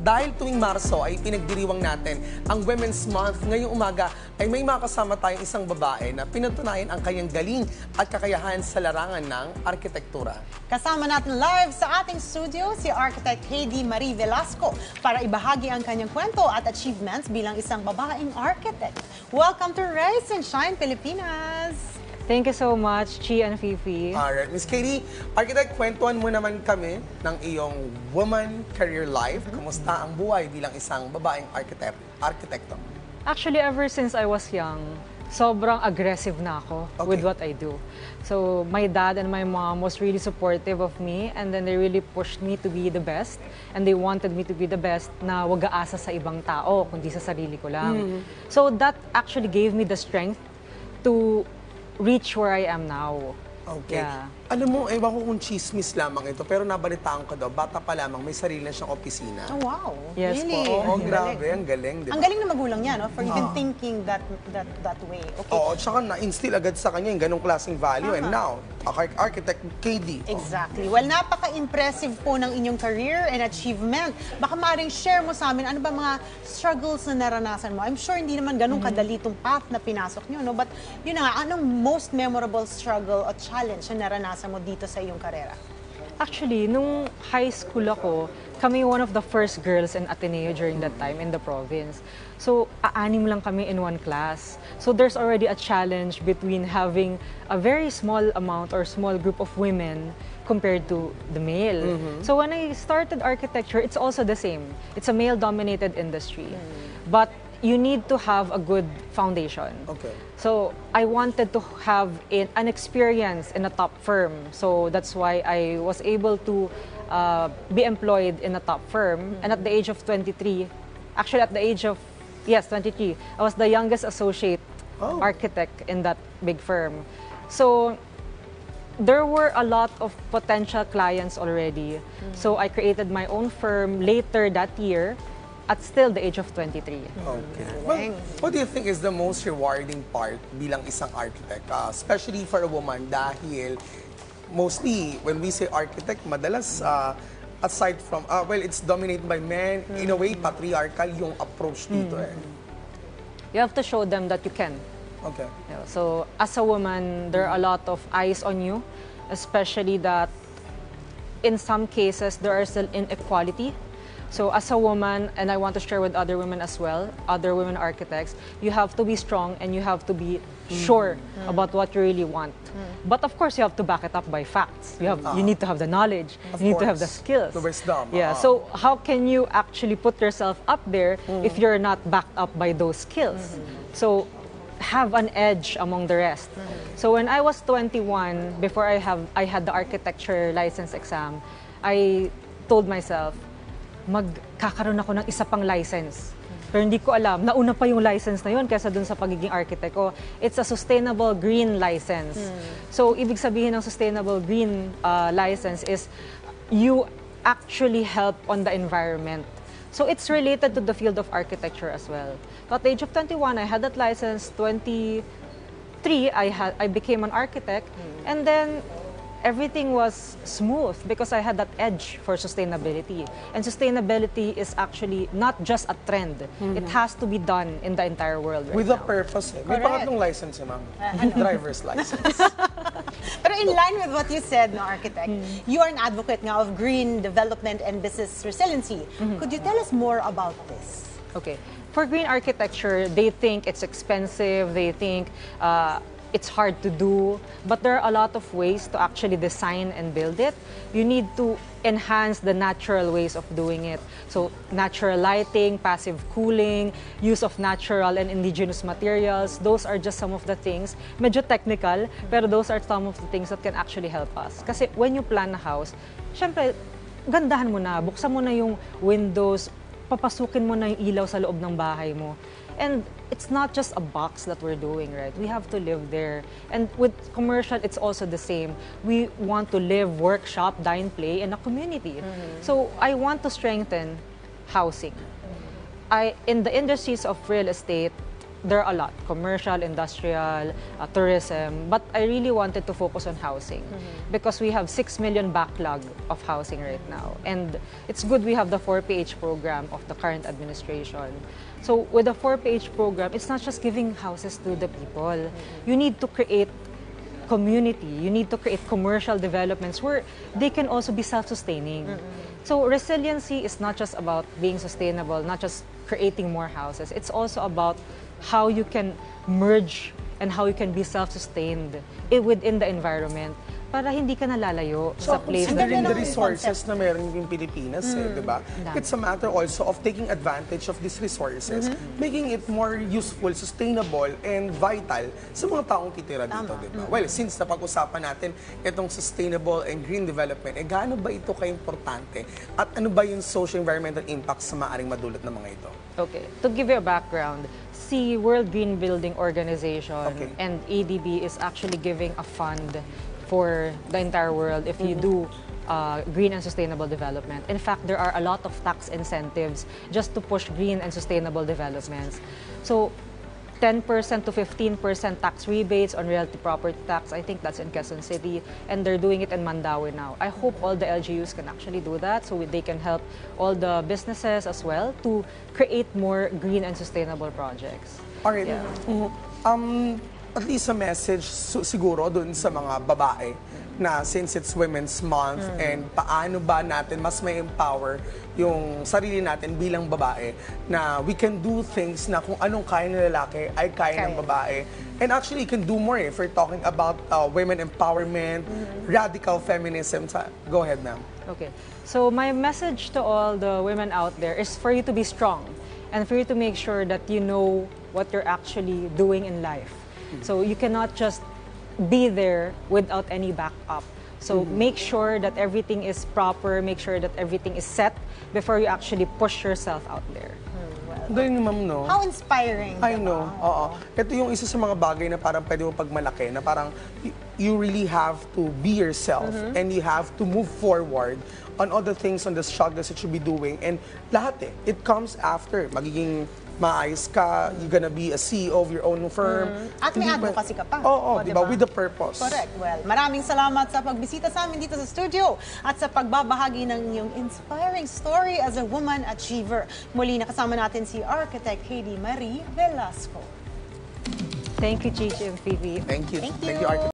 dahil tuwing Marso ay pinagdiriwang natin ang Women's Month, ngayong umaga ay may makasama tayong isang babae na pinatunayan ang kanyang galing at kakayahan sa larangan ng arkitektura. Kasama natin live sa ating studio si Architect Kaydee Velasco para ibahagi ang kanyang kwento at achievements bilang isang babaeng architect. Welcome to Rise and Shine, Pilipinas! Thank you so much, Chi and Fifi. Alright, Miss Kaydee, Architect, kwentuhan mo naman kami ng iyong woman career life. Kumusta ang buhay bilang isang babaeng arkitekto? Actually, ever since I was young, sobrang aggressive na ako with what I do. So, my dad and my mom was really supportive of me, and then they really pushed me to be the best, and they wanted me to be the best na wag aasa sa ibang tao, kundi sa sarili ko lang. So, that actually gave me the strength to reach where I am now. Okay. Yeah. Alam mo, ewan ko kung chismis lamang ito, pero nabalitaan ko daw, bata pa lamang, may sarili na siyang opisina. Oh, wow. Yes Really? Oo, grabe, ang galing, di ba? Ang galing na magulang niya, no? For even thinking that way. Okay. Oo, tsaka na-instill agad sa kanya yung ganong klaseng value, and now, Architect Kaydee. Exactly. Well, napaka-impressive po ng inyong career and achievement. Baka maaaring share mo sa amin, ano ba mga struggles na naranasan mo? I'm sure hindi naman ganun kadali itong path na pinasok nyo, no? But yun na nga, anong most memorable struggle o challenge na naranasan mo dito sa iyong karera? Actually, nung high school ako, kami one of the first girls in Ateneo during that time in the province. So, aanim lang kami in one class. So, there's already a challenge between having a very small amount or small group of women compared to the male. So, when I started architecture, it's also the same. It's a male-dominated industry. But you need to have a good foundation. Okay. So, I wanted to have an experience in a top firm. So, that's why I was able to be employed in a top firm. And at the age of 23, actually at the age of, 23, I was the youngest associate architect in that big firm. So, there were a lot of potential clients already. So, I created my own firm later that year at still the age of 23. Okay. Well, what do you think is the most rewarding part bilang isang architect? Especially for a woman dahil mostly when we say architect, madalas aside from, well, it's dominated by men. In a way, patriarchal yung approach dito eh. You have to show them that you can. Okay. Yeah, so, as a woman, there are a lot of eyes on you, especially that in some cases, there are still inequality. So as a woman, and I want to share with other women as well, other women architects, you have to be strong and you have to be sure about what you really want. But of course, you have to back it up by facts. You need to have the knowledge, you need to have the skills. The wisdom. Yeah, so how can you actually put yourself up there if you're not backed up by those skills? So have an edge among the rest. So when I was 21, before I had the architecture license exam, I told myself, magkakaroon ako ng isa pang license. Pero hindi ko alam, nauna pa yung license na yun kaysa dun sa pagiging architect ko. It's a sustainable green license. So, ibig sabihin ng sustainable green license is you actually help on the environment. So, it's related to the field of architecture as well. So, at the age of 21, I had that license. 23, I became an architect. And then, everything was smooth because I had that edge for sustainability. And sustainability is actually not just a trend. It has to be done in the entire world right With now. a purpose. May pangatlong license, ma'am. Driver's license. Pero in line with what you said, no, architect, you are an advocate nga of green development and business resiliency. Could you tell us more about this? Okay. For green architecture, they think it's expensive, they think it's hard to do, but there are a lot of ways to actually design and build it. You need to enhance the natural ways of doing it. So natural lighting, passive cooling, use of natural and indigenous materials, those are just some of the things. Medyo technical, pero those are some of the things that can actually help us. Kasi when you plan a house, syempre, gandahan mo na, buksan mo na yung windows, papasukin mo na yung ilaw sa loob ng bahay mo. And it's not just a box that we're doing, right? We have to live there. And with commercial, it's also the same. We want to live, work, shop, dine, play in a community. So I want to strengthen housing. In the industries of real estate, there are a lot, commercial, industrial, tourism, but I really wanted to focus on housing because we have 6 million backlog of housing right now. And it's good we have the 4PH program of the current administration. So with the 4PH program, it's not just giving houses to the people. You need to create community. You need to create commercial developments where they can also be self-sustaining. So resiliency is not just about being sustainable, not just creating more houses. It's also about how you can merge and how you can be self-sustained within the environment para hindi ka nalalayo sa place na considering the Ang ganda ng resources na meron yung Pilipinas, di ba? It's a matter also of taking advantage of these resources, making it more useful, sustainable, and vital sa mga taong titira dito, di ba? Well, since napag-usapan natin itong sustainable and green development, gaano ba ito ka-importante? At ano ba yung social environmental impacts sa maaring madulot ng mga ito? Okay, to give you a background, the World Green Building Organization and ADB is actually giving a fund for the entire world if you do green and sustainable development. In fact, there are a lot of tax incentives just to push green and sustainable developments. So 10% to 15% tax rebates on realty property tax, I think that's in Quezon City, and they're doing it in Mandaue now. I hope all the LGUs can actually do that so they can help all the businesses as well to create more green and sustainable projects. Alright. At least a message siguro dun sa mga babae na since it's Women's Month and paano ba natin mas may empower yung sarili natin bilang babae na we can do things na kung anong kaya ng lalaki ay kaya ng babae. And actually, you can do more if we're talking about women empowerment, radical feminism. Go ahead, ma'am. Okay. So my message to all the women out there is for you to be strong and for you to make sure that you know what you're actually doing in life. So you cannot just be there without any backup. So make sure that everything is proper, make sure that everything is set before you actually push yourself out there. Galing ni ma'am, no? How inspiring. I know, oo. Ito yung isa sa mga bagay na parang pwede mo pagmalaki, na parang you really have to be yourself and you have to move forward on all the things, on the struggles that you'll be doing. And lahat it comes after. Magiging maayos ka, you're gonna be a CEO of your own firm. At may advocacy ka pa. Oo, diba? With the purpose. Correct. Well, maraming salamat sa pagbisita sa amin dito sa studio at sa pagbabahagi ng iyong inspiring story as a woman achiever. Muli nakasama natin si Architect Kaydee Velasco. Thank you, Chichi and Phoebe. Thank you. Thank Thank you. you, Architect.